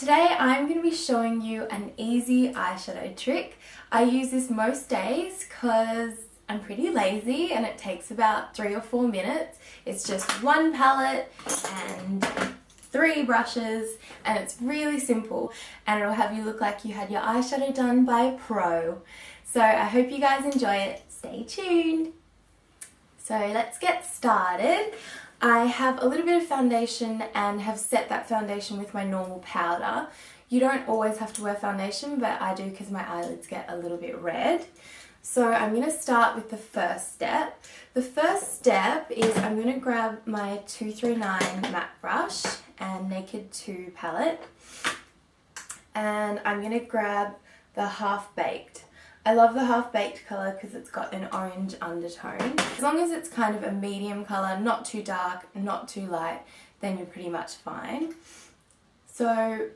Today I'm going to be showing you an easy eyeshadow trick. I use this most days because I'm pretty lazy and it takes about 3 or 4 minutes. It's just one palette and 3 brushes and it's really simple and it'll have you look like you had your eyeshadow done by a pro. So I hope you guys enjoy it. Stay tuned. So let's get started. I have a little bit of foundation and have set that foundation with my normal powder. You don't always have to wear foundation, but I do because my eyelids get a little bit red. So I'm going to start with the first step. The first step is I'm going to grab my 239 matte brush and Naked 2 palette, and I'm going to grab the Half Baked. I love the Half Baked colour because it's got an orange undertone. As long as it's kind of a medium colour, not too dark, not too light, then you're pretty much fine. So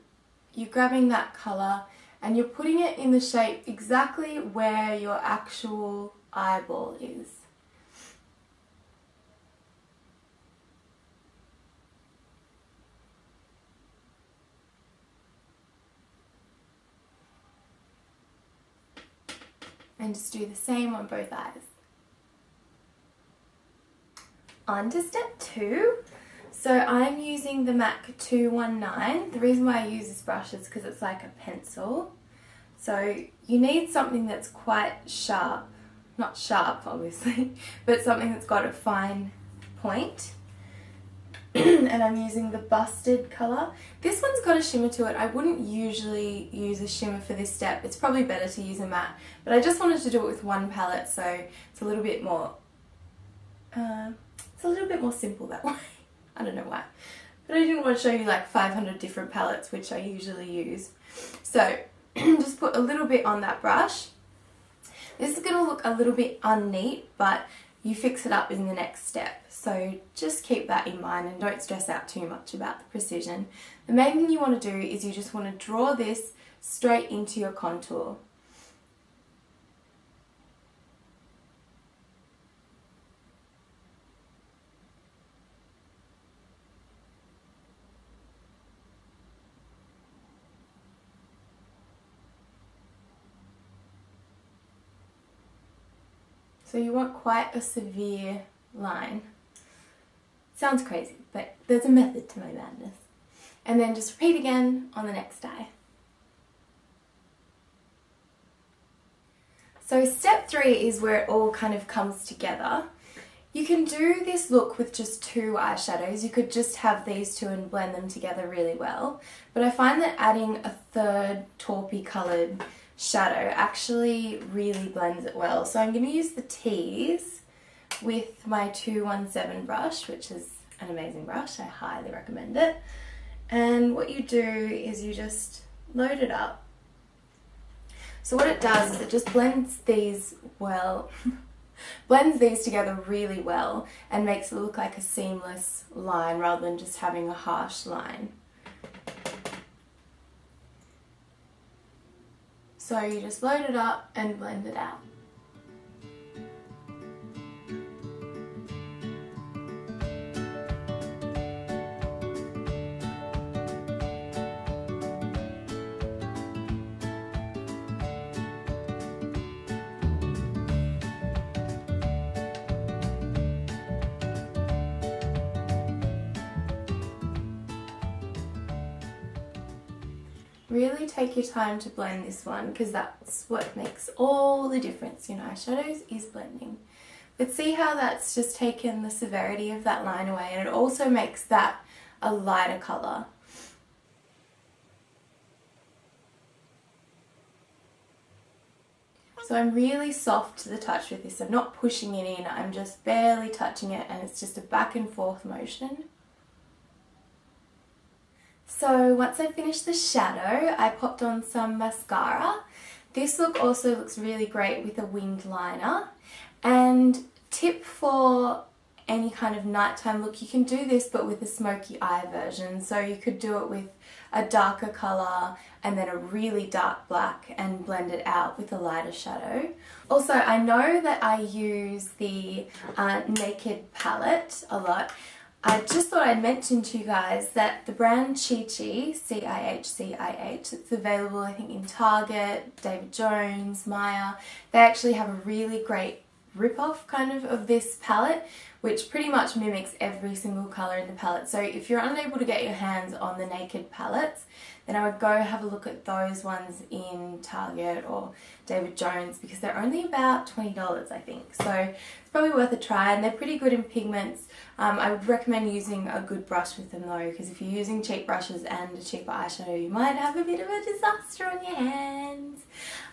you're grabbing that colour and you're putting it in the shape exactly where your actual eyeball is. And just do the same on both eyes. On to step 2. So I'm using the m.a.c 219. The reason why I use this brush is because it's like a pencil. So you need something that's quite sharp. Not sharp obviously, but something that's got a fine point. And I'm using the Busted colour. This one's got a shimmer to it. I wouldn't usually use a shimmer for this step. It's probably better to use a matte, but I just wanted to do it with one palette, so it's a little bit more simple that way. I don't know why, but I didn't want to show you like 500 different palettes, which I usually use. So just put a little bit on that brush. This is going to look a little bit unneat, but you fix it up in the next step. So just keep that in mind and don't stress out too much about the precision. The main thing you want to do is you just want to draw this straight into your contour. So you want quite a severe line. Sounds crazy, but there's a method to my madness. And then just repeat again on the next eye. So step 3 is where it all kind of comes together. You can do this look with just 2 eyeshadows. You could just have these 2 and blend them together really well. But I find that adding a third taupey coloured shadow actually really blends it well. So I'm going to use the Tease with my 217 brush, which is an amazing brush. I highly recommend it. And what you do is you just load it up. So what it does is it just blends these together really well and makes it look like a seamless line rather than just having a harsh line. So you just load it up and blend it out. Really take your time to blend this one because that's what makes all the difference in eyeshadows is blending. But see how that's just taken the severity of that line away, and it also makes that a lighter colour. So I'm really soft to the touch with this. I'm not pushing it in, I'm just barely touching it and it's just a back and forth motion. So once I finished the shadow, I popped on some mascara. This look also looks really great with a winged liner. And tip for any kind of nighttime look, you can do this but with a smoky eye version. So you could do it with a darker colour and then a really dark black and blend it out with a lighter shadow. Also, I know that I use the Naked palette a lot. I just thought I'd mention to you guys that the brand Chi Chi, C-I-H-C-I-H, it's available I think in Target, David Jones, Maya. They actually have a really great rip-off kind of this palette, which pretty much mimics every single colour in the palette. So if you're unable to get your hands on the naked palettes, then I would go have a look at those ones in Target or David Jones, because they're only about $20 I think. So it's probably worth a try, and they're pretty good in pigments. I would recommend using a good brush with them though, because if you're using cheap brushes and a cheaper eyeshadow, you might have a bit of a disaster on your hands.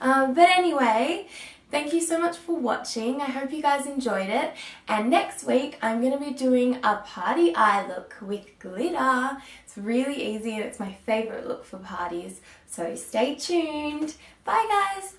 But anyway, thank you so much for watching. I hope you guys enjoyed it. And next week I'm going to be doing a party eye look with glitter. It's really easy and it's my favourite look for parties. So stay tuned. Bye guys.